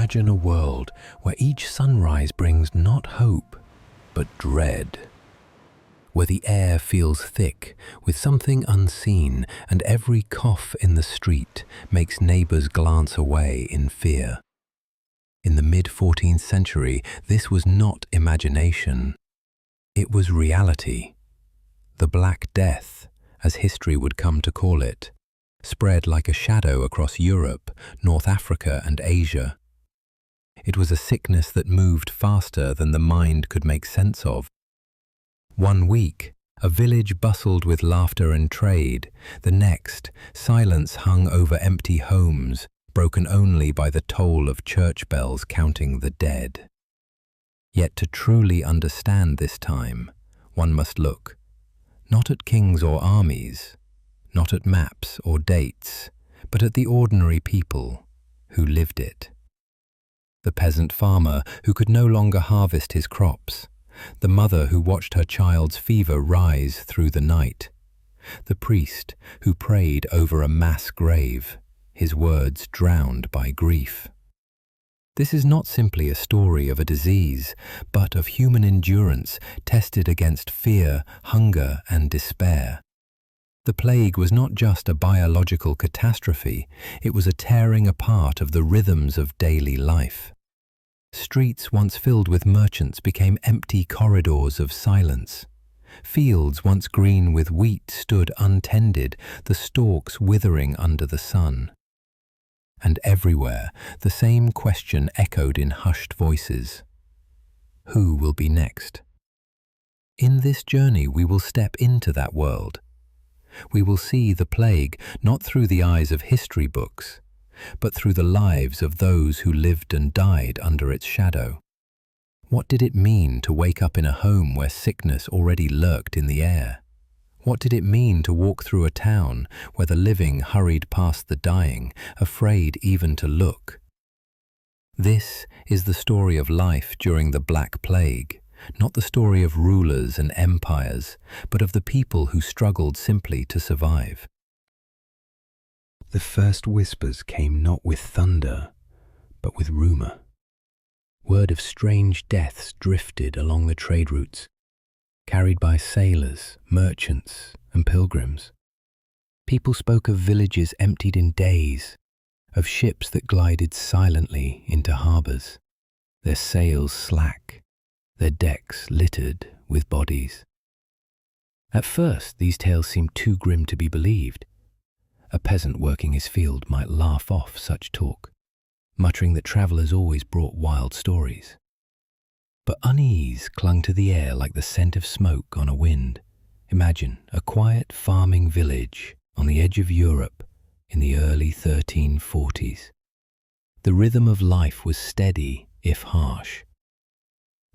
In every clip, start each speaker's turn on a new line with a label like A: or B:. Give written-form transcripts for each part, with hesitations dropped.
A: Imagine a world where each sunrise brings not hope, but dread. Where the air feels thick with something unseen, and every cough in the street makes neighbors glance away in fear. In the mid-14th century, this was not imagination. It was reality. The Black Death, as history would come to call it, spread like a shadow across Europe, North Africa, and Asia. It was a sickness that moved faster than the mind could make sense of. One week, a village bustled with laughter and trade. The next, silence hung over empty homes, broken only by the toll of church bells counting the dead. Yet to truly understand this time, one must look, not at kings or armies, not at maps or dates, but at the ordinary people who lived it. The peasant farmer who could no longer harvest his crops, the mother who watched her child's fever rise through the night, the priest who prayed over a mass grave, his words drowned by grief. This is not simply a story of a disease, but of human endurance tested against fear, hunger, and despair. The plague was not just a biological catastrophe, it was a tearing apart of the rhythms of daily life. Streets once filled with merchants became empty corridors of silence. Fields once green with wheat stood untended, the stalks withering under the sun. And everywhere, the same question echoed in hushed voices. Who will be next? In this journey, we will step into that world. We will see the plague not through the eyes of history books, but through the lives of those who lived and died under its shadow. What did it mean to wake up in a home where sickness already lurked in the air? What did it mean to walk through a town where the living hurried past the dying, afraid even to look? This is the story of life during the Black Plague, not the story of rulers and empires, but of the people who struggled simply to survive. The first whispers came not with thunder, but with rumor. Word of strange deaths drifted along the trade routes, carried by sailors, merchants, and pilgrims. People spoke of villages emptied in days, of ships that glided silently into harbors, their sails slack, their decks littered with bodies. At first, these tales seemed too grim to be believed. A peasant working his field might laugh off such talk, muttering that travellers always brought wild stories. But unease clung to the air like the scent of smoke on a wind. Imagine a quiet farming village on the edge of Europe in the early 1340s. The rhythm of life was steady, if harsh.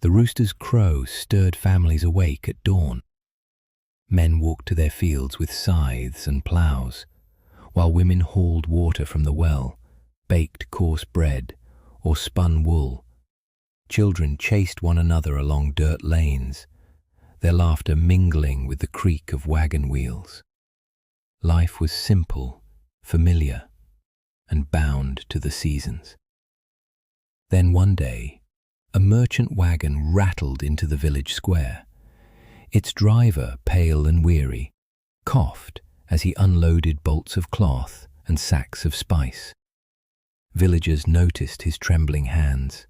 A: The rooster's crow stirred families awake at dawn. Men walked to their fields with scythes and ploughs, while women hauled water from the well, baked coarse bread, or spun wool. Children chased one another along dirt lanes, their laughter mingling with the creak of wagon wheels. Life was simple, familiar, and bound to the seasons. Then one day, a merchant wagon rattled into the village square. Its driver, pale and weary, coughed as he unloaded bolts of cloth and sacks of spice. Villagers noticed his trembling hands,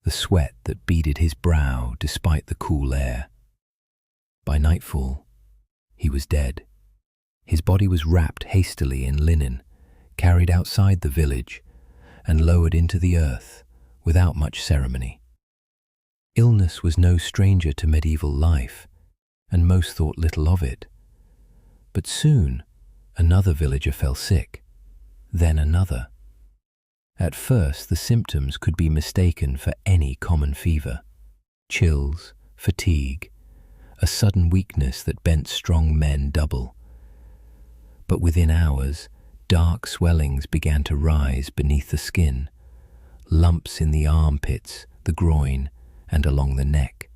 A: the sweat that beaded his brow despite the cool air. By nightfall, he was dead. His body was wrapped hastily in linen, carried outside the village, and lowered into the earth without much ceremony. Illness was no stranger to medieval life, and most thought little of it. But soon, another villager fell sick, then another. At first, the symptoms could be mistaken for any common fever. Chills, fatigue, a sudden weakness that bent strong men double. But within hours, dark swellings began to rise beneath the skin, lumps in the armpits, the groin, and along the neck.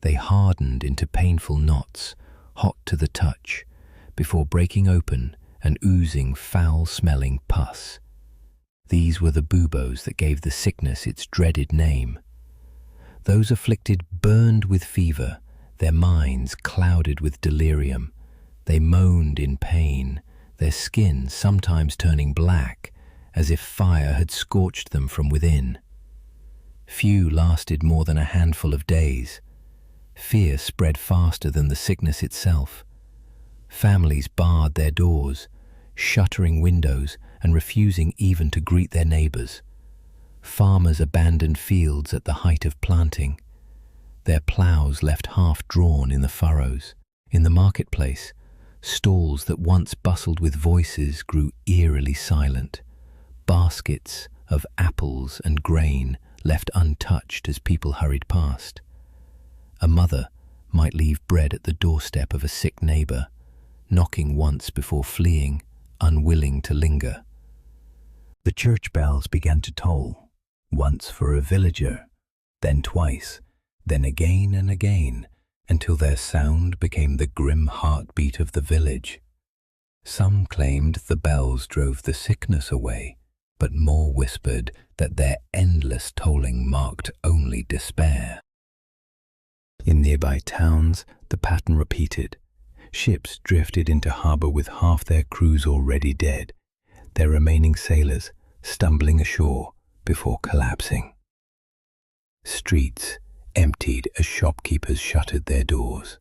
A: They hardened into painful knots, hot to the touch, before breaking open and oozing foul-smelling pus. These were the buboes that gave the sickness its dreaded name. Those afflicted burned with fever, their minds clouded with delirium. They moaned in pain, their skin sometimes turning black, as if fire had scorched them from within. Few lasted more than a handful of days. Fear spread faster than the sickness itself. Families barred their doors, shuttering windows and refusing even to greet their neighbors. Farmers abandoned fields at the height of planting. Their plows left half drawn in the furrows. In the marketplace, stalls that once bustled with voices grew eerily silent. Baskets of apples and grain left untouched as people hurried past. A mother might leave bread at the doorstep of a sick neighbor, knocking once before fleeing, unwilling to linger. The church bells began to toll, once for a villager, then twice, then again and again, until their sound became the grim heartbeat of the village. Some claimed the bells drove the sickness away, but more whispered that their endless tolling marked only despair. In nearby towns, the pattern repeated. Ships drifted into harbor with half their crews already dead, their remaining sailors stumbling ashore before collapsing. Streets emptied as shopkeepers shuttered their doors.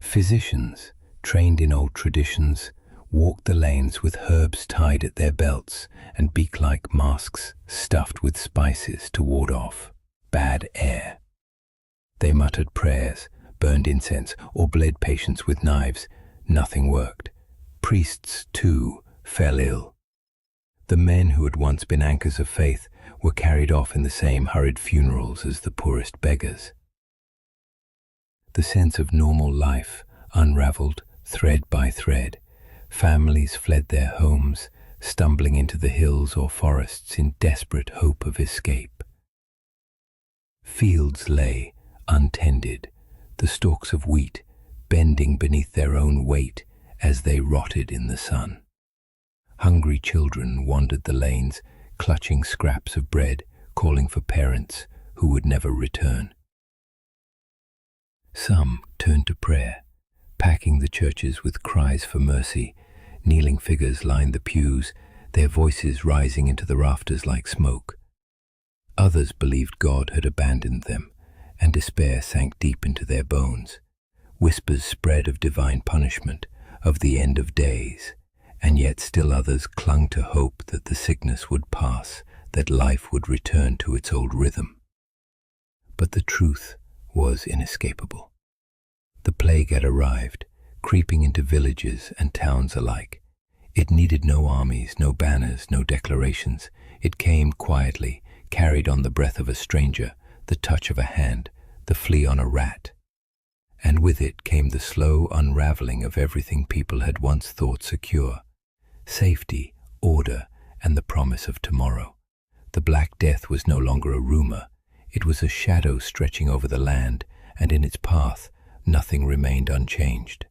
A: Physicians, trained in old traditions, walked the lanes with herbs tied at their belts and beak-like masks stuffed with spices to ward off bad air. They muttered prayers, burned incense, or bled patients with knives. Nothing worked. Priests, too, fell ill. The men who had once been anchors of faith were carried off in the same hurried funerals as the poorest beggars. The sense of normal life unraveled thread by thread. Families fled their homes, stumbling into the hills or forests in desperate hope of escape. Fields lay untended, the stalks of wheat bending beneath their own weight as they rotted in the sun. Hungry children wandered the lanes, clutching scraps of bread, calling for parents who would never return. Some turned to prayer, packing the churches with cries for mercy. Kneeling figures lined the pews, their voices rising into the rafters like smoke. Others believed God had abandoned them, and despair sank deep into their bones. Whispers spread of divine punishment, of the end of days, and yet still others clung to hope that the sickness would pass, that life would return to its old rhythm. But the truth was inescapable. The plague had arrived, creeping into villages and towns alike. It needed no armies, no banners, no declarations. It came quietly, carried on the breath of a stranger, the touch of a hand, the flea on a rat. And with it came the slow unraveling of everything people had once thought secure. Safety, order, and the promise of tomorrow. The Black Death was no longer a rumor. It was a shadow stretching over the land, and in its path nothing remained unchanged.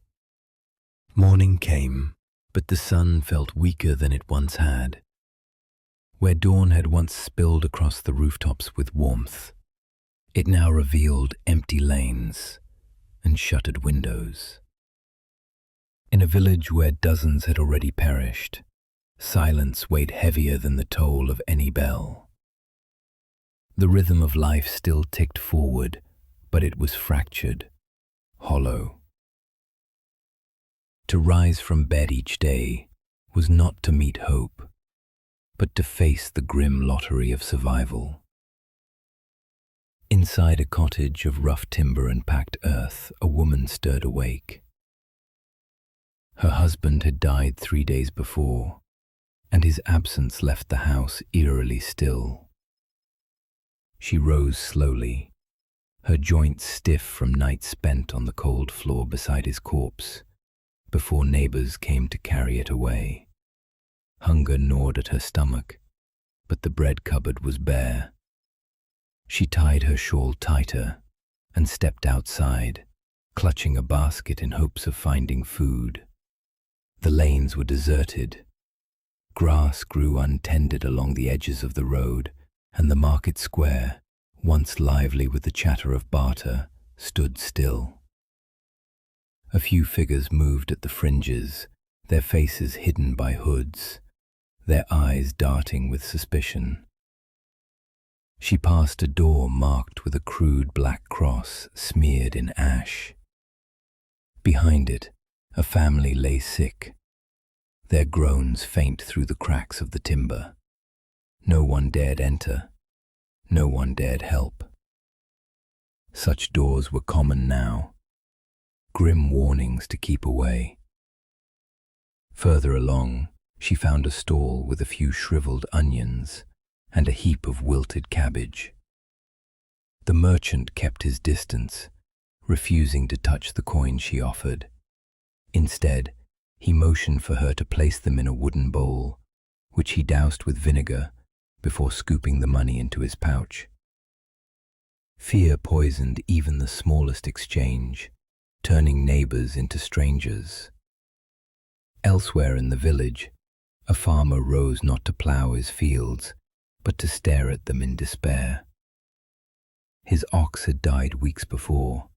A: Morning came, but the sun felt weaker than it once had. Where dawn had once spilled across the rooftops with warmth, it now revealed empty lanes and shuttered windows. In a village where dozens had already perished, silence weighed heavier than the toll of any bell. The rhythm of life still ticked forward, but it was fractured, hollow. To rise from bed each day was not to meet hope, but to face the grim lottery of survival. Inside a cottage of rough timber and packed earth, a woman stirred awake. Her husband had died 3 days before, and his absence left the house eerily still. She rose slowly, her joints stiff from nights spent on the cold floor beside his corpse, before neighbors came to carry it away. Hunger gnawed at her stomach, but the bread cupboard was bare. She tied her shawl tighter and stepped outside, clutching a basket in hopes of finding food. The lanes were deserted. Grass grew untended along the edges of the road, and the market square, once lively with the chatter of barter, stood still. A few figures moved at the fringes, their faces hidden by hoods, their eyes darting with suspicion. She passed a door marked with a crude black cross smeared in ash. Behind it, a family lay sick, their groans faint through the cracks of the timber. No one dared enter, no one dared help. Such doors were common now, grim warnings to keep away. Further along, she found a stall with a few shriveled onions and a heap of wilted cabbage. The merchant kept his distance, refusing to touch the coin she offered. Instead, he motioned for her to place them in a wooden bowl, which he doused with vinegar before scooping the money into his pouch. Fear poisoned even the smallest exchange, turning neighbors into strangers. Elsewhere in the village, a farmer rose not to plough his fields, but to stare at them in despair. His ox had died weeks before,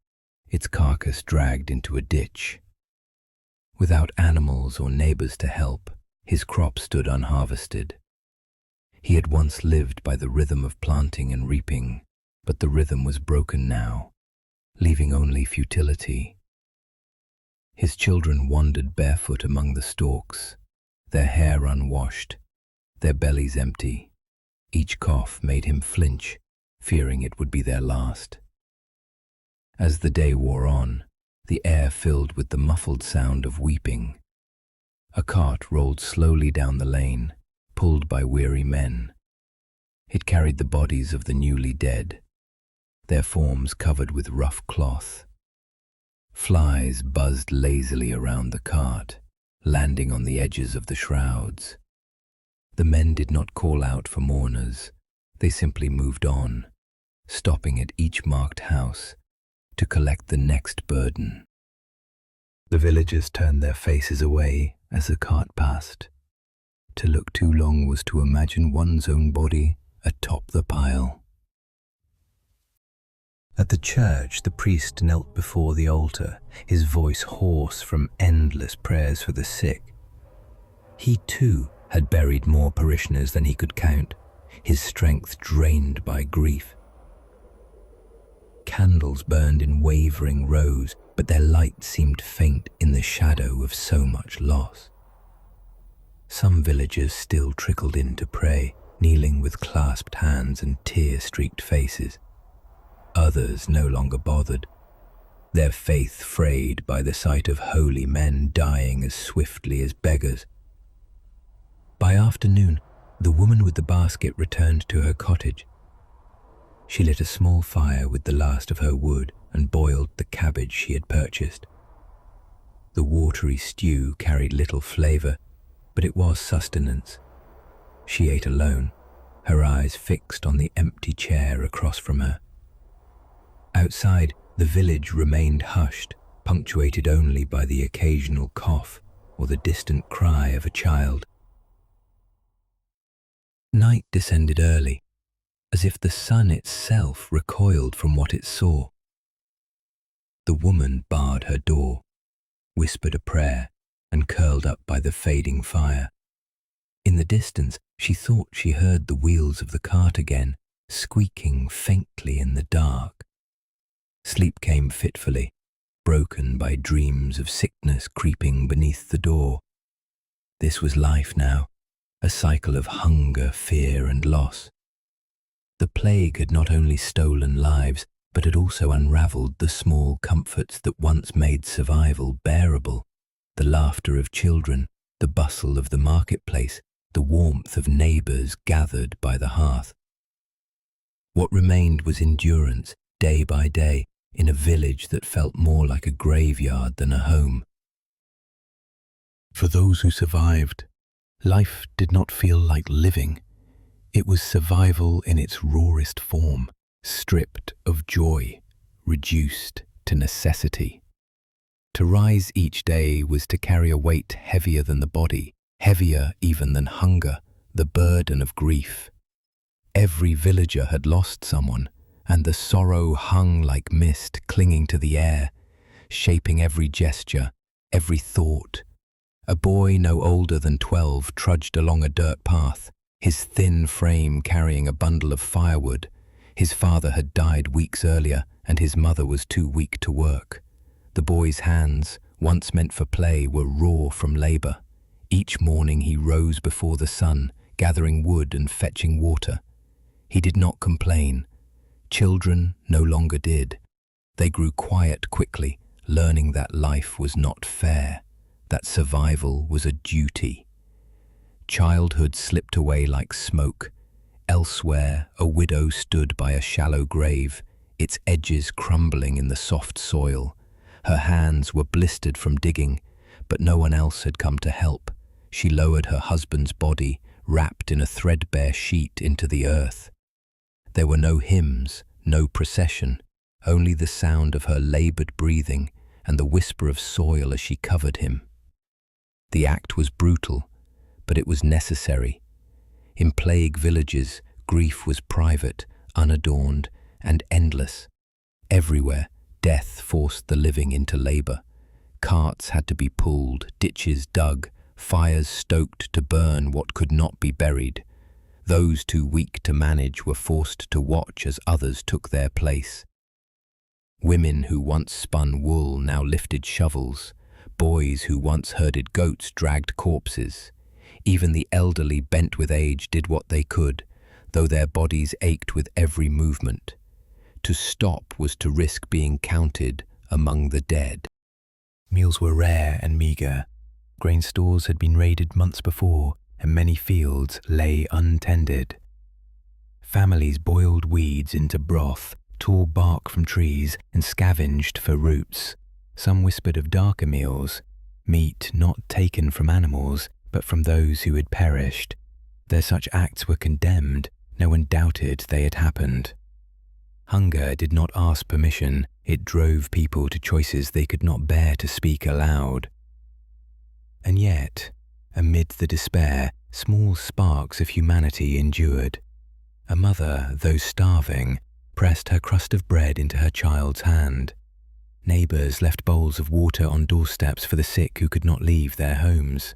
A: its carcass dragged into a ditch. Without animals or neighbors to help, his crop stood unharvested. He had once lived by the rhythm of planting and reaping, but the rhythm was broken now, leaving only futility. His children wandered barefoot among the stalks, their hair unwashed, their bellies empty. Each cough made him flinch, fearing it would be their last. As the day wore on, the air filled with the muffled sound of weeping. A cart rolled slowly down the lane, pulled by weary men. It carried the bodies of the newly dead, their forms covered with rough cloth. Flies buzzed lazily around the cart, landing on the edges of the shrouds. The men did not call out for mourners, they simply moved on, stopping at each marked house to collect the next burden. The villagers turned their faces away as the cart passed. To look too long was to imagine one's own body atop the pile. At the church, the priest knelt before the altar, his voice hoarse from endless prayers for the sick. He too had buried more parishioners than he could count, his strength drained by grief. Candles burned in wavering rows, but their light seemed faint in the shadow of so much loss. Some villagers still trickled in to pray, kneeling with clasped hands and tear-streaked faces. Others no longer bothered, their faith frayed by the sight of holy men dying as swiftly as beggars. By afternoon, the woman with the basket returned to her cottage. She lit a small fire with the last of her wood and boiled the cabbage she had purchased. The watery stew carried little flavor, but it was sustenance. She ate alone, her eyes fixed on the empty chair across from her. Outside, the village remained hushed, punctuated only by the occasional cough or the distant cry of a child. Night descended early, as if the sun itself recoiled from what it saw. The woman barred her door, whispered a prayer, and curled up by the fading fire. In the distance, she thought she heard the wheels of the cart again, squeaking faintly in the dark. Sleep came fitfully, broken by dreams of sickness creeping beneath the door. This was life now, a cycle of hunger, fear, and loss. The plague had not only stolen lives, but had also unravelled the small comforts that once made survival bearable. The laughter of children, the bustle of the marketplace, the warmth of neighbours gathered by the hearth. What remained was endurance, day by day, in a village that felt more like a graveyard than a home. For those who survived, life did not feel like living. It was survival in its rawest form, stripped of joy, reduced to necessity. To rise each day was to carry a weight heavier than the body, heavier even than hunger, the burden of grief. Every villager had lost someone, and the sorrow hung like mist clinging to the air, shaping every gesture, every thought. A boy no older than 12 trudged along a dirt path, his thin frame carrying a bundle of firewood. His father had died weeks earlier, and his mother was too weak to work. The boy's hands, once meant for play, were raw from labor. Each morning he rose before the sun, gathering wood and fetching water. He did not complain. Children no longer did. They grew quiet quickly, learning that life was not fair, that survival was a duty. Childhood slipped away like smoke. Elsewhere, a widow stood by a shallow grave, its edges crumbling in the soft soil. Her hands were blistered from digging, but no one else had come to help. She lowered her husband's body, wrapped in a threadbare sheet, into the earth. There were no hymns, no procession, only the sound of her labored breathing and the whisper of soil as she covered him. The act was brutal, but it was necessary. In plague villages, grief was private, unadorned, and endless. Everywhere, death forced the living into labor. Carts had to be pulled, ditches dug, fires stoked to burn what could not be buried. Those too weak to manage were forced to watch as others took their place. Women who once spun wool now lifted shovels. Boys who once herded goats dragged corpses. Even the elderly, bent with age, did what they could, though their bodies ached with every movement. To stop was to risk being counted among the dead. Meals were rare and meager. Grain stores had been raided months before, and many fields lay untended. Families boiled weeds into broth, tore bark from trees, and scavenged for roots. Some whispered of darker meals, meat not taken from animals, but from those who had perished. Though such acts were condemned, no one doubted they had happened. Hunger did not ask permission, it drove people to choices they could not bear to speak aloud. And yet, amid the despair, small sparks of humanity endured. A mother, though starving, pressed her crust of bread into her child's hand. Neighbours left bowls of water on doorsteps for the sick who could not leave their homes.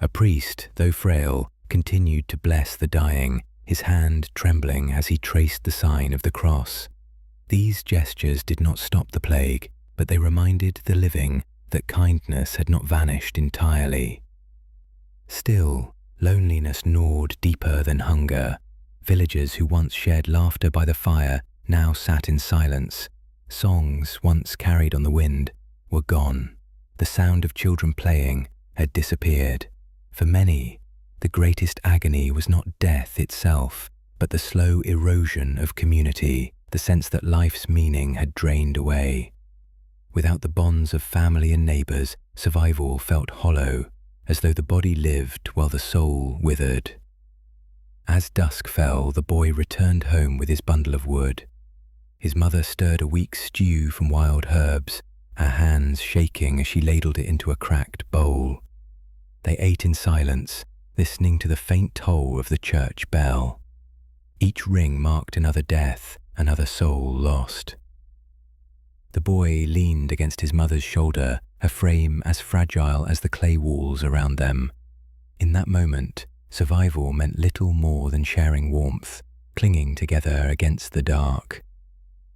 A: A priest, though frail, continued to bless the dying, his hand trembling as he traced the sign of the cross. These gestures did not stop the plague, but they reminded the living that kindness had not vanished entirely. Still, loneliness gnawed deeper than hunger. Villagers who once shared laughter by the fire now sat in silence. Songs, once carried on the wind, were gone. The sound of children playing had disappeared. For many, the greatest agony was not death itself, but the slow erosion of community, the sense that life's meaning had drained away. Without the bonds of family and neighbours, survival felt hollow, as though the body lived while the soul withered. As dusk fell, the boy returned home with his bundle of wood. His mother stirred a weak stew from wild herbs, her hands shaking as she ladled it into a cracked bowl. They ate in silence, listening to the faint toll of the church bell. Each ring marked another death, another soul lost. The boy leaned against his mother's shoulder, her frame as fragile as the clay walls around them. In that moment, survival meant little more than sharing warmth, clinging together against the dark.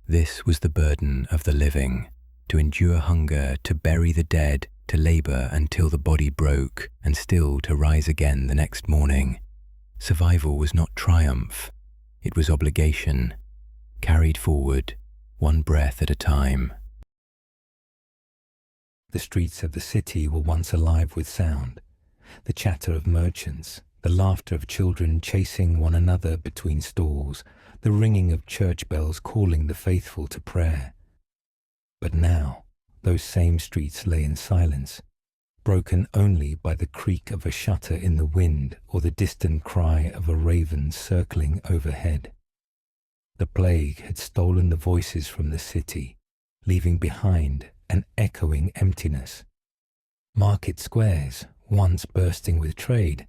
A: This was the burden of the living, to endure hunger, to bury the dead, to labour until the body broke, and still to rise again the next morning. Survival was not triumph, it was obligation, carried forward, one breath at a time.
B: The streets of the city were once alive with sound, the chatter of merchants, the laughter of children chasing one another between stalls, the ringing of church bells calling the faithful to prayer. But now, those same streets lay in silence, broken only by the creak of a shutter in the wind or the distant cry of a raven circling overhead. The plague had stolen the voices from the city, leaving behind an echoing emptiness. Market squares, once bursting with trade,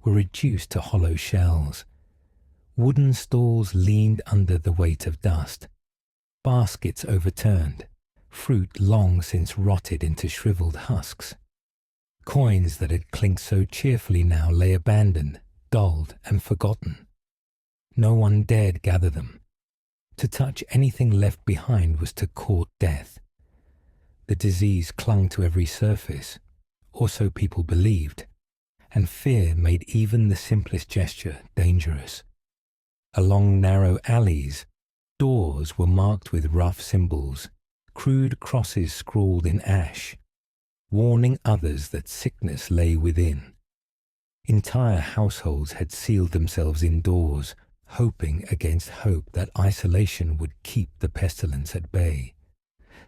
B: were reduced to hollow shells. Wooden stalls leaned under the weight of dust, baskets overturned, fruit long since rotted into shriveled husks. Coins that had clinked so cheerfully now lay abandoned, dulled, and forgotten. No one dared gather them. To touch anything left behind was to court death. The disease clung to every surface, or so people believed, and fear made even the simplest gesture dangerous. Along narrow alleys, doors were marked with rough symbols, crude crosses scrawled in ash, warning others that sickness lay within. Entire households had sealed themselves indoors, hoping against hope that isolation would keep the pestilence at bay.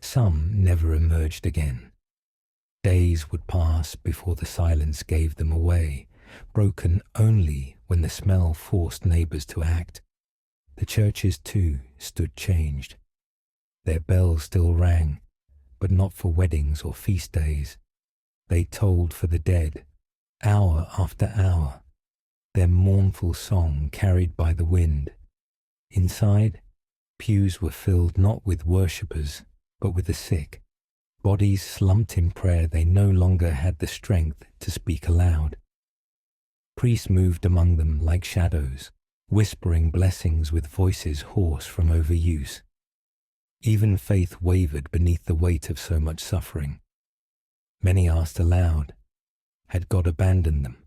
B: Some never emerged again. Days would pass before the silence gave them away, broken only when the smell forced neighbors to act. The churches, too, stood changed. Their bells still rang, but not for weddings or feast days. They tolled for the dead, hour after hour, their mournful song carried by the wind. Inside, pews were filled not with worshippers, but with the sick. Bodies slumped in prayer they no longer had the strength to speak aloud. Priests moved among them like shadows, whispering blessings with voices hoarse from overuse. Even faith wavered beneath the weight of so much suffering. Many asked aloud, had God abandoned them?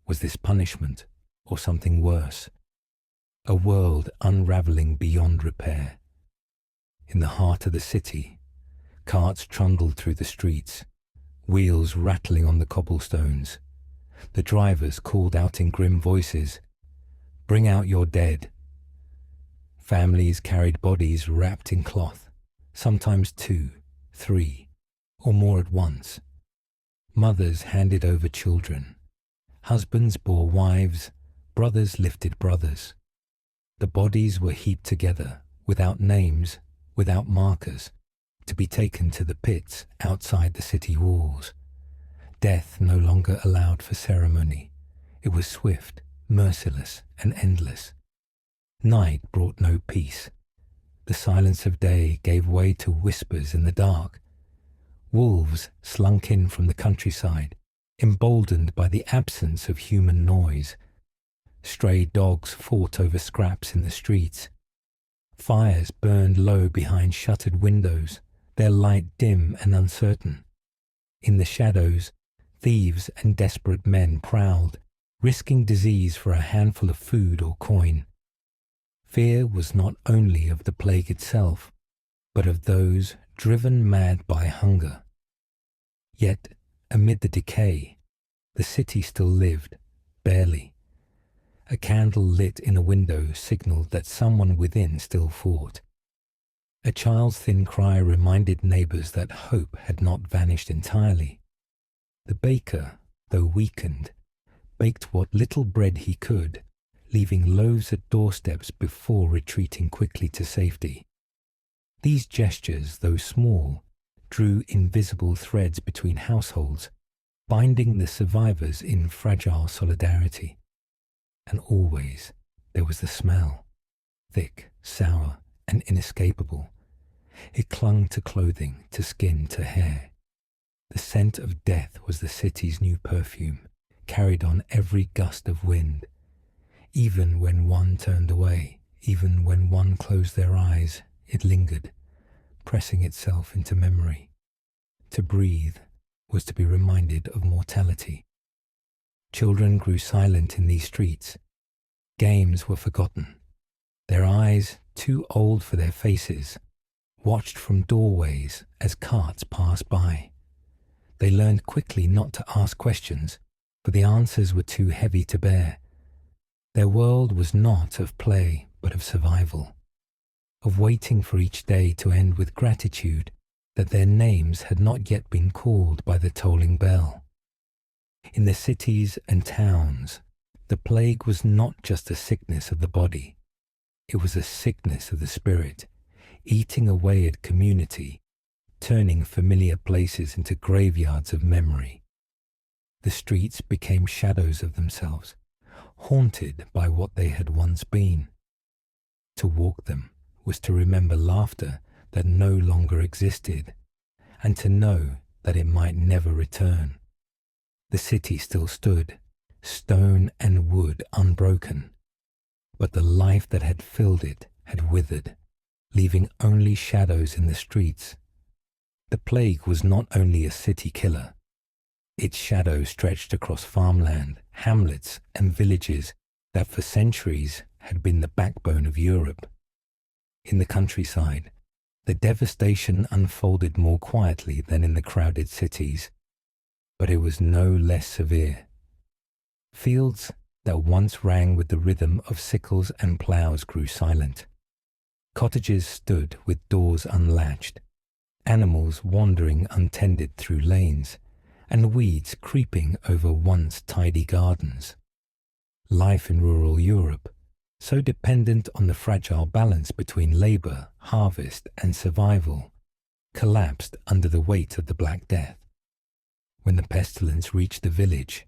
B: Was this punishment or something worse? A world unraveling beyond repair. In the heart of the city, carts trundled through the streets, wheels rattling on the cobblestones. The drivers called out in grim voices, "Bring out your dead." Families carried bodies wrapped in cloth, sometimes 2, 3, or more at once. Mothers handed over children. Husbands bore wives, brothers lifted brothers. The bodies were heaped together, without names, without markers, to be taken to the pits outside the city walls. Death no longer allowed for ceremony. It was swift, merciless, and endless. Night brought no peace. The silence of day gave way to whispers in the dark. Wolves slunk in from the countryside, emboldened by the absence of human noise. Stray dogs fought over scraps in the streets. Fires burned low behind shuttered windows, their light dim and uncertain. In the shadows, thieves and desperate men prowled, risking disease for a handful of food or coin. Fear was not only of the plague itself, but of those driven mad by hunger. Yet, amid the decay, the city still lived, barely. A candle lit in a window signaled that someone within still fought. A child's thin cry reminded neighbors that hope had not vanished entirely. The baker, though weakened, baked what little bread he could, leaving loaves at doorsteps before retreating quickly to safety. These gestures, though small, drew invisible threads between households, binding the survivors in fragile solidarity. And always there was the smell, thick, sour, and inescapable. It clung to clothing, to skin, to hair. The scent of death was the city's new perfume, carried on every gust of wind. Even when one turned away, even when one closed their eyes, it lingered, pressing itself into memory. To breathe was to be reminded of mortality. Children grew silent in these streets. Games were forgotten. Their eyes, too old for their faces, watched from doorways as carts passed by. They learned quickly not to ask questions, for the answers were too heavy to bear. Their world was not of play, but of survival, of waiting for each day to end with gratitude that their names had not yet been called by the tolling bell. In the cities and towns, the plague was not just a sickness of the body. It was a sickness of the spirit, eating away at community, turning familiar places into graveyards of memory. The streets became shadows of themselves, haunted by what they had once been. To walk them was to remember laughter that no longer existed, and to know that it might never return. The city still stood, stone and wood unbroken, but the life that had filled it had withered, leaving only shadows in the streets. The plague was not only a city killer. Its shadow stretched across farmland, hamlets, and villages that for centuries had been the backbone of Europe. In the countryside, the devastation unfolded more quietly than in the crowded cities, but it was no less severe. Fields that once rang with the rhythm of sickles and ploughs grew silent. Cottages stood with doors unlatched, animals wandering untended through lanes, and weeds creeping over once tidy gardens. Life in rural Europe, so dependent on the fragile balance between labour, harvest, and survival, collapsed under the weight of the Black Death. When the pestilence reached the village,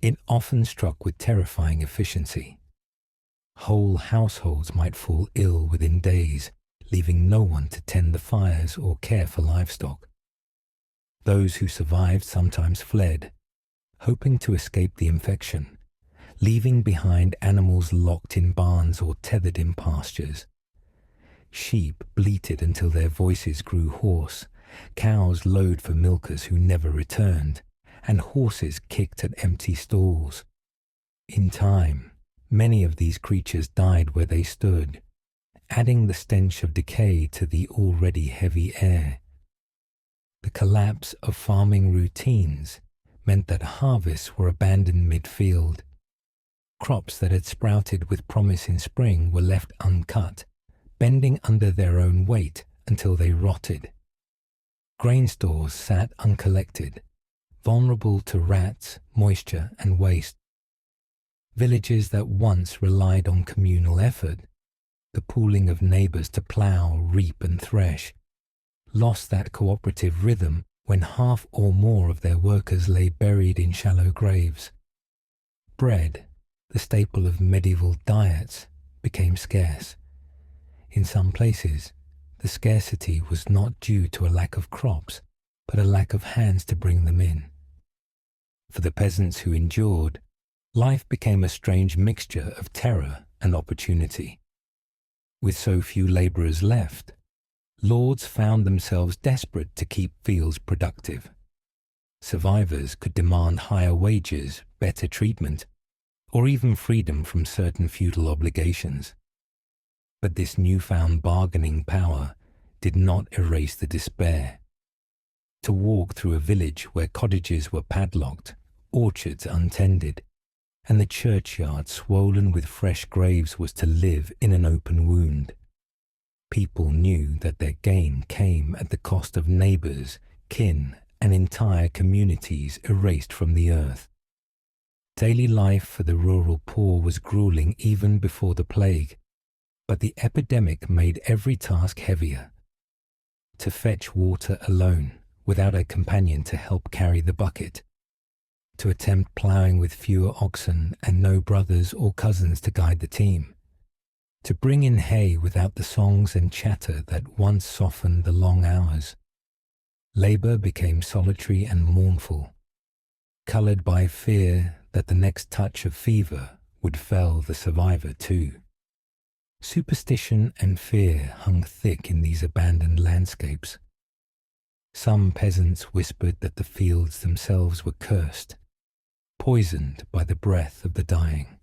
B: it often struck with terrifying efficiency. Whole households might fall ill within days, leaving no one to tend the fires or care for livestock. Those who survived sometimes fled, hoping to escape the infection, leaving behind animals locked in barns or tethered in pastures. Sheep bleated until their voices grew hoarse, cows lowed for milkers who never returned, and horses kicked at empty stalls. In time, many of these creatures died where they stood, adding the stench of decay to the already heavy air. The collapse of farming routines meant that harvests were abandoned mid-field. Crops that had sprouted with promise in spring were left uncut, bending under their own weight until they rotted. Grain stores sat uncollected, vulnerable to rats, moisture, and waste. Villages that once relied on communal effort, the pooling of neighbours to plough, reap, and thresh, lost that cooperative rhythm when half or more of their workers lay buried in shallow graves. Bread, the staple of medieval diets, became scarce. In some places, the scarcity was not due to a lack of crops, but a lack of hands to bring them in. For the peasants who endured, life became a strange mixture of terror and opportunity. With so few labourers left, lords found themselves desperate to keep fields productive. Survivors could demand higher wages, better treatment, or even freedom from certain feudal obligations. But this newfound bargaining power did not erase the despair. To walk through a village where cottages were padlocked, orchards untended, and the churchyard swollen with fresh graves was to live in an open wound. People knew that their gain came at the cost of neighbours, kin, and entire communities erased from the earth. Daily life for the rural poor was grueling even before the plague, but the epidemic made every task heavier. To fetch water alone, without a companion to help carry the bucket. To attempt ploughing with fewer oxen and no brothers or cousins to guide the team. To bring in hay without the songs and chatter that once softened the long hours. Labour became solitary and mournful, coloured by fear that the next touch of fever would fell the survivor too. Superstition and fear hung thick in these abandoned landscapes. Some peasants whispered that the fields themselves were cursed, poisoned by the breath of the dying.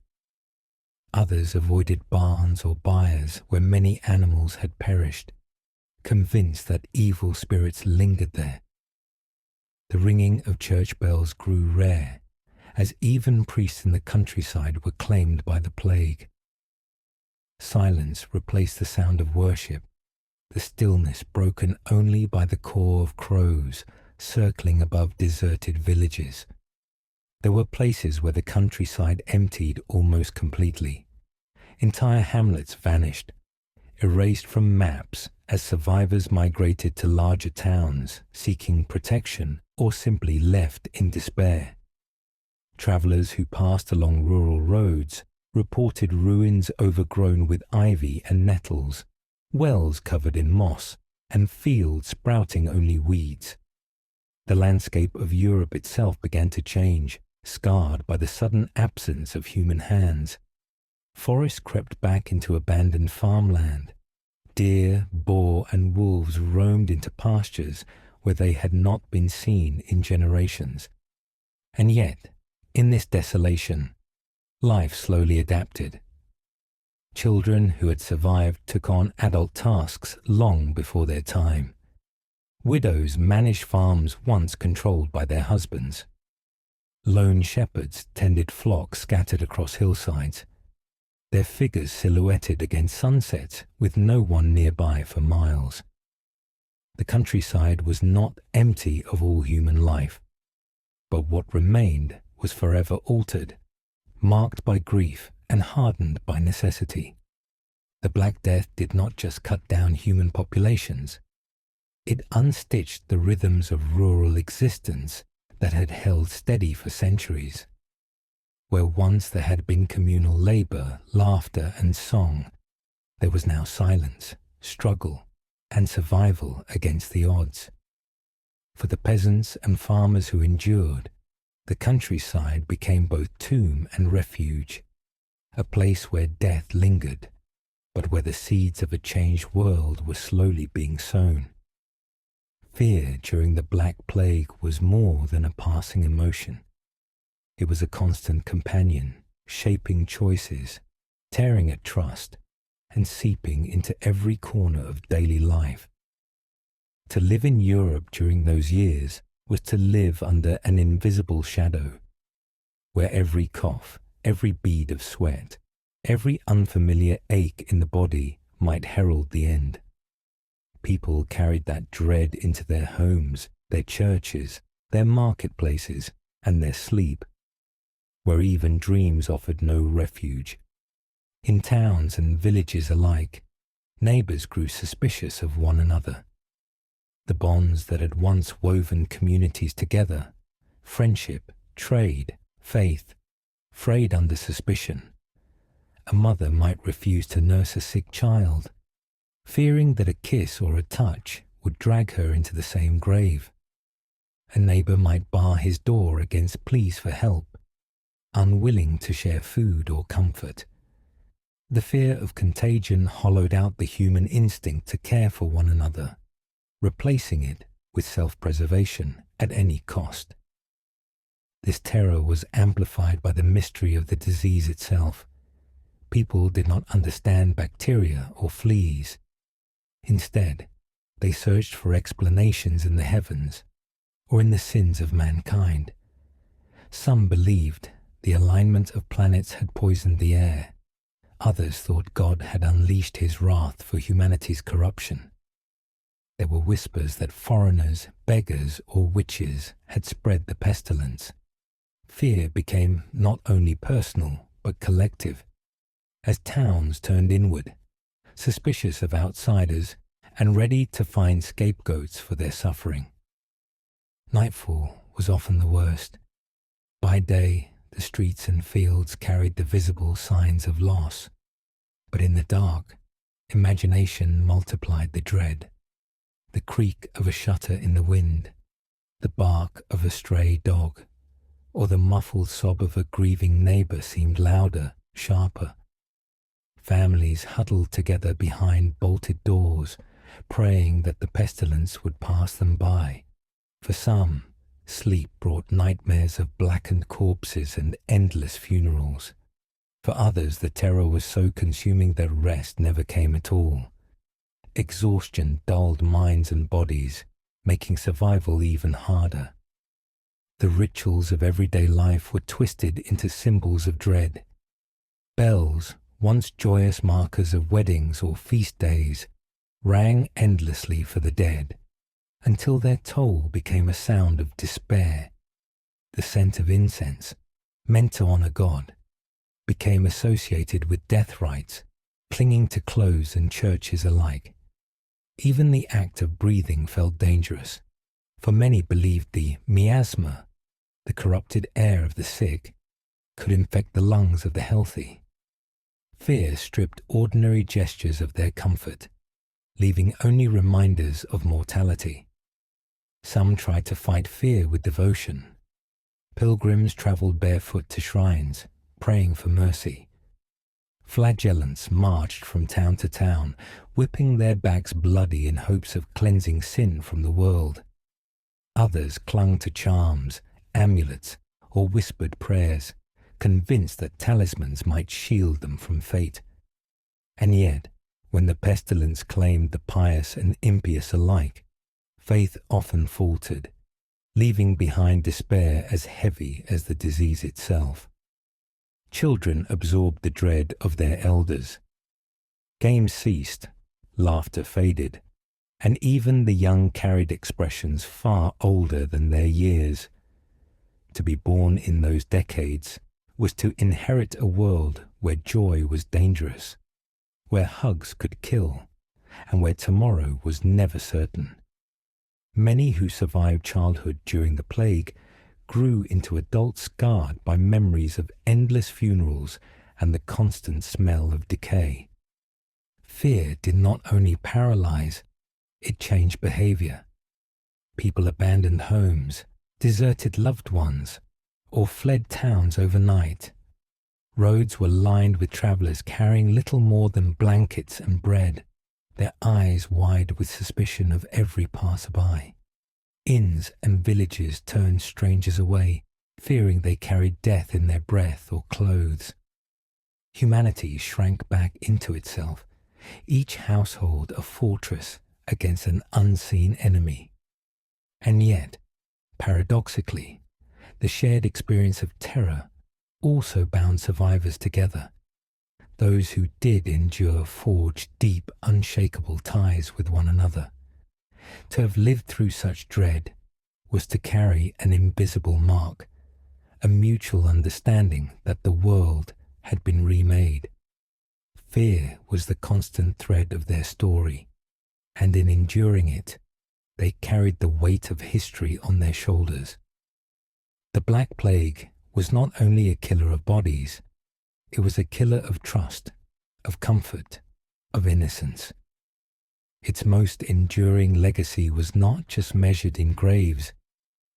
B: Others avoided barns or byres where many animals had perished, convinced that evil spirits lingered there. The ringing of church bells grew rare, as even priests in the countryside were claimed by the plague. Silence replaced the sound of worship, the stillness broken only by the caw of crows circling above deserted villages. There were places where the countryside emptied almost completely. Entire hamlets vanished, erased from maps as survivors migrated to larger towns seeking protection or simply left in despair. Travelers who passed along rural roads reported ruins overgrown with ivy and nettles, wells covered in moss, and fields sprouting only weeds. The landscape of Europe itself began to change, scarred by the sudden absence of human hands. Forests crept back into abandoned farmland. Deer, boar, and wolves roamed into pastures where they had not been seen in generations. And yet, in this desolation, life slowly adapted. Children who had survived took on adult tasks long before their time. Widows managed farms once controlled by their husbands. Lone shepherds tended flocks scattered across hillsides, their figures silhouetted against sunsets with no one nearby for miles. The countryside was not empty of all human life, but what remained was forever altered, marked by grief and hardened by necessity. The Black Death did not just cut down human populations, it unstitched the rhythms of rural existence that had held steady for centuries. Where once there had been communal labor, laughter, and song, there was now silence, struggle, and survival against the odds. For the peasants and farmers who endured, the countryside became both tomb and refuge, a place where death lingered, but where the seeds of a changed world were slowly being sown. Fear during the Black Plague was more than a passing emotion. It was a constant companion, shaping choices, tearing at trust, and seeping into every corner of daily life. To live in Europe during those years was to live under an invisible shadow, where every cough, every bead of sweat, every unfamiliar ache in the body might herald the end. People carried that dread into their homes, their churches, their marketplaces, and their sleep, where even dreams offered no refuge. In towns and villages alike, neighbors grew suspicious of one another. The bonds that had once woven communities together, friendship, trade, faith, frayed under suspicion. A mother might refuse to nurse a sick child, fearing that a kiss or a touch would drag her into the same grave. A neighbor might bar his door against pleas for help, unwilling to share food or comfort. The fear of contagion hollowed out the human instinct to care for one another, replacing it with self-preservation at any cost. This terror was amplified by the mystery of the disease itself. People did not understand bacteria or fleas. Instead, they searched for explanations in the heavens or in the sins of mankind. Some believed the alignment of planets had poisoned the air. Others thought God had unleashed his wrath for humanity's corruption. There were whispers that foreigners, beggars, or witches had spread the pestilence. Fear became not only personal, but collective, as towns turned inward, suspicious of outsiders and ready to find scapegoats for their suffering. Nightfall was often the worst. By day, the streets and fields carried the visible signs of loss, but in the dark, imagination multiplied the dread. The creak of a shutter in the wind, the bark of a stray dog, or the muffled sob of a grieving neighbor seemed louder, sharper. Families huddled together behind bolted doors, praying that the pestilence would pass them by. For some, sleep brought nightmares of blackened corpses and endless funerals. For others, the terror was so consuming that rest never came at all. Exhaustion dulled minds and bodies, making survival even harder. The rituals of everyday life were twisted into symbols of dread. Bells, once joyous markers of weddings or feast days, rang endlessly for the dead, until their toll became a sound of despair. The scent of incense, meant to honor God, became associated with death rites, clinging to clothes and churches alike. Even the act of breathing felt dangerous, for many believed the miasma, the corrupted air of the sick, could infect the lungs of the healthy. Fear stripped ordinary gestures of their comfort, leaving only reminders of mortality. Some tried to fight fear with devotion. Pilgrims traveled barefoot to shrines, praying for mercy. Flagellants marched from town to town, whipping their backs bloody in hopes of cleansing sin from the world. Others clung to charms, amulets, or whispered prayers, convinced that talismans might shield them from fate. And yet, when the pestilence claimed the pious and impious alike, faith often faltered, leaving behind despair as heavy as the disease itself. Children absorbed the dread of their elders. Games ceased, laughter faded, and even the young carried expressions far older than their years. To be born in those decades was to inherit a world where joy was dangerous, where hugs could kill, and where tomorrow was never certain. Many who survived childhood during the plague grew into adults scarred by memories of endless funerals and the constant smell of decay. Fear did not only paralyze, it changed behavior. People abandoned homes, deserted loved ones, or fled towns overnight. Roads were lined with travelers carrying little more than blankets and bread, their eyes wide with suspicion of every passerby. Inns and villages turned strangers away, fearing they carried death in their breath or clothes. Humanity shrank back into itself, each household a fortress against an unseen enemy. And yet, paradoxically, the shared experience of terror also bound survivors together. Those who did endure forged deep, unshakable ties with one another. To have lived through such dread was to carry an invisible mark, a mutual understanding that the world had been remade. Fear was the constant thread of their story, and in enduring it, they carried the weight of history on their shoulders. The Black Plague was not only a killer of bodies, it was a killer of trust, of comfort, of innocence. Its most enduring legacy was not just measured in graves,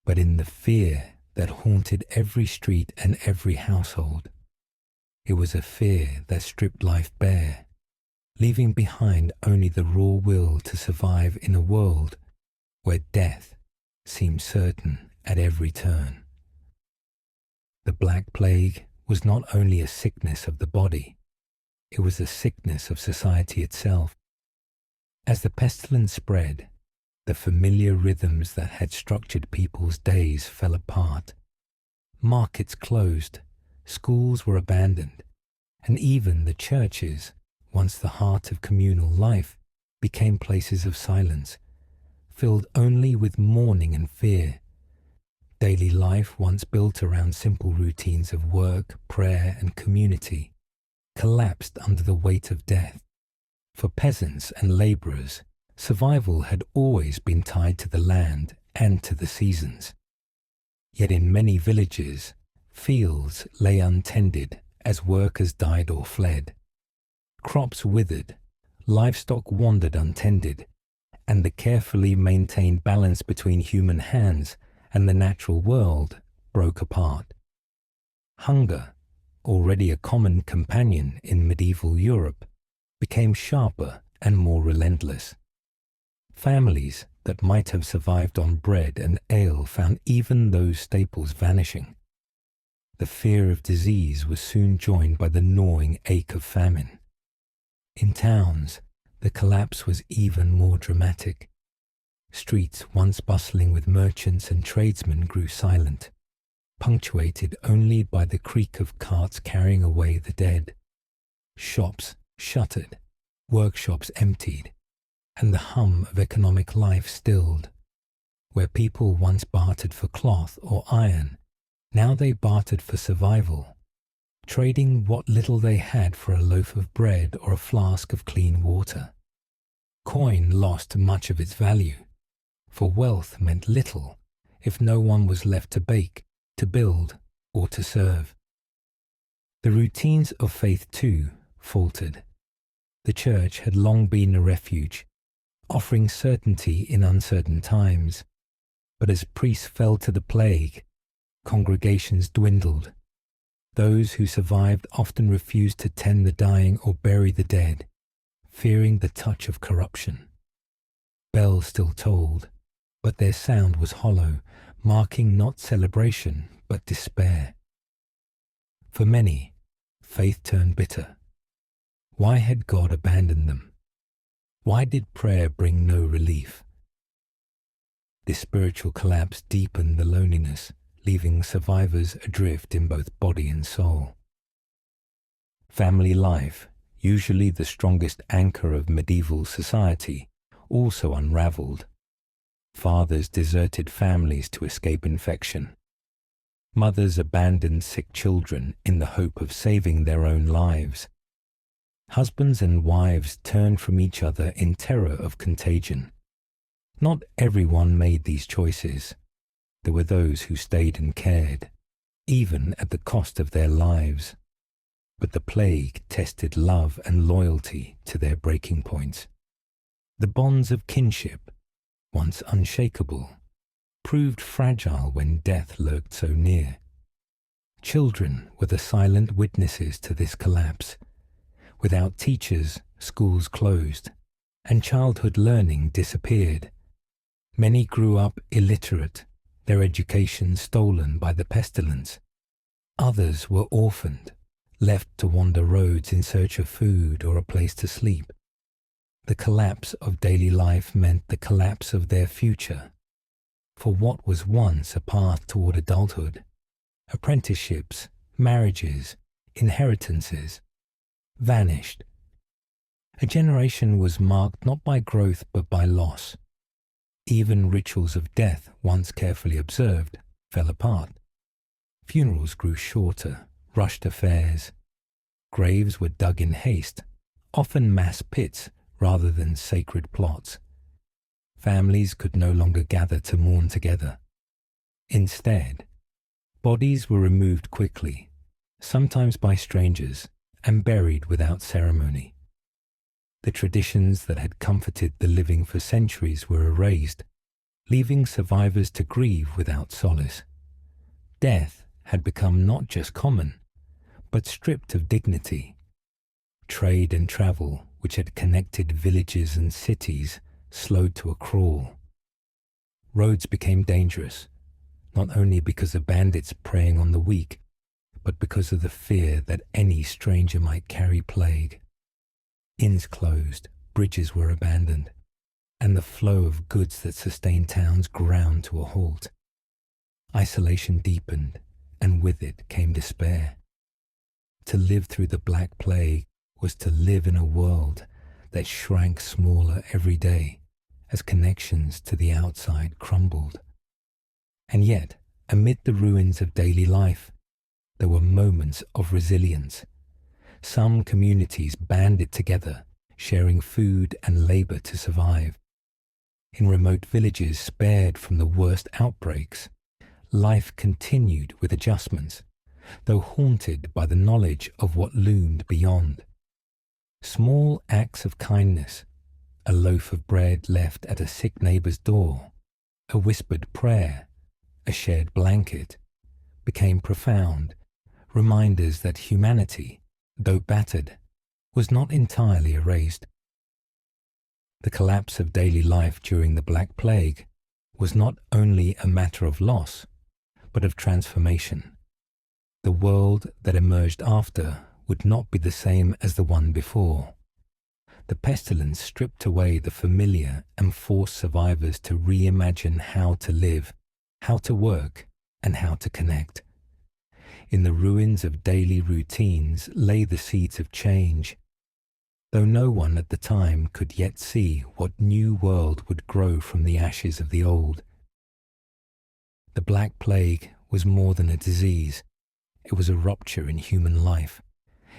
B: but in the fear that haunted every street and every household. It was a fear that stripped life bare, leaving behind only the raw will to survive in a world where death seemed certain at every turn. The Black Plague was not only a sickness of the body, it was a sickness of society itself. As the pestilence spread, the familiar rhythms that had structured people's days fell apart. Markets closed, schools were abandoned, and even the churches, once the heart of communal life, became places of silence, filled only with mourning and fear. Daily life, once built around simple routines of work, prayer, and community, collapsed under the weight of death. For peasants and labourers, survival had always been tied to the land and to the seasons. Yet in many villages, fields lay untended as workers died or fled. Crops withered, livestock wandered untended, and the carefully maintained balance between human hands and the natural world broke apart. Hunger, already a common companion in medieval Europe, became sharper and more relentless. Families that might have survived on bread and ale found even those staples vanishing. The fear of disease was soon joined by the gnawing ache of famine. In towns, the collapse was even more dramatic. Streets once bustling with merchants and tradesmen grew silent, punctuated only by the creak of carts carrying away the dead. Shops shuttered, workshops emptied, and the hum of economic life stilled. Where people once bartered for cloth or iron, now they bartered for survival, trading what little they had for a loaf of bread or a flask of clean water. Coin lost much of its value, for wealth meant little if no one was left to bake, to build or to serve. The routines of faith too faltered. The church had long been a refuge, offering certainty in uncertain times. But as priests fell to the plague, congregations dwindled. Those who survived often refused to tend the dying or bury the dead, fearing the touch of corruption. Bells still tolled, but their sound was hollow, marking not celebration, but despair. For many, faith turned bitter. Why had God abandoned them? Why did prayer bring no relief? This spiritual collapse deepened the loneliness, leaving survivors adrift in both body and soul. Family life, usually the strongest anchor of medieval society, also unraveled. Fathers deserted families to escape infection. Mothers abandoned sick children in the hope of saving their own lives. Husbands and wives turned from each other in terror of contagion. Not everyone made these choices. There were those who stayed and cared, even at the cost of their lives. But the plague tested love and loyalty to their breaking points. The bonds of kinship, once unshakable, proved fragile when death lurked so near. Children were the silent witnesses to this collapse. Without teachers, schools closed, and childhood learning disappeared. Many grew up illiterate, their education stolen by the pestilence. Others were orphaned, left to wander roads in search of food or a place to sleep. The collapse of daily life meant the collapse of their future. For what was once a path toward adulthood, apprenticeships, marriages, inheritances, vanished. A generation was marked not by growth but by loss. Even rituals of death, once carefully observed, fell apart. Funerals grew shorter, rushed affairs. Graves were dug in haste, often mass pits rather than sacred plots. Families could no longer gather to mourn together. Instead, bodies were removed quickly, sometimes by strangers, and buried without ceremony. The traditions that had comforted the living for centuries were erased, leaving survivors to grieve without solace. Death had become not just common, but stripped of dignity. Trade and travel, which had connected villages and cities, slowed to a crawl. Roads became dangerous, not only because of bandits preying on the weak, but because of the fear that any stranger might carry plague. Inns closed, bridges were abandoned, and the flow of goods that sustained towns ground to a halt. Isolation deepened, and with it came despair. To live through the Black Plague was to live in a world that shrank smaller every day as connections to the outside crumbled. And yet, amid the ruins of daily life, there were moments of resilience. Some communities banded together, sharing food and labor to survive. In remote villages spared from the worst outbreaks, life continued with adjustments, though haunted by the knowledge of what loomed beyond. Small acts of kindness, a loaf of bread left at a sick neighbor's door, a whispered prayer, a shared blanket, became profound reminders that humanity, though battered, was not entirely erased. The collapse of daily life during the Black Plague was not only a matter of loss, but of transformation. The world that emerged after would not be the same as the one before. The pestilence stripped away the familiar and forced survivors to reimagine how to live, how to work, and how to connect. In the ruins of daily routines lay the seeds of change, though no one at the time could yet see what new world would grow from the ashes of the old. The Black Plague was more than a disease. It was a rupture in human life.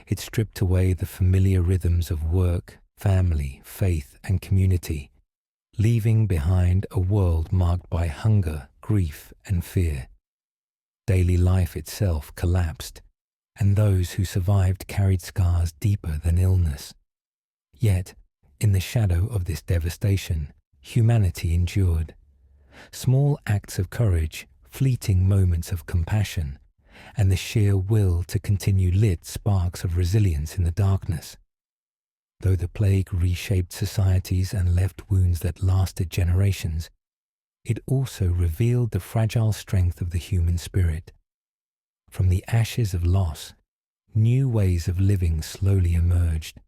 B: It stripped away the familiar rhythms of work, family, faith, and community, leaving behind a world marked by hunger, grief, and fear. Daily life itself collapsed, and those who survived carried scars deeper than illness. Yet, in the shadow of this devastation, humanity endured. Small acts of courage, fleeting moments of compassion, and the sheer will to continue lit sparks of resilience in the darkness. Though the plague reshaped societies and left wounds that lasted generations, it also revealed the fragile strength of the human spirit. From the ashes of loss, new ways of living slowly emerged,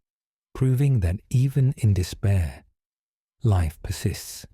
B: proving that even in despair, life persists.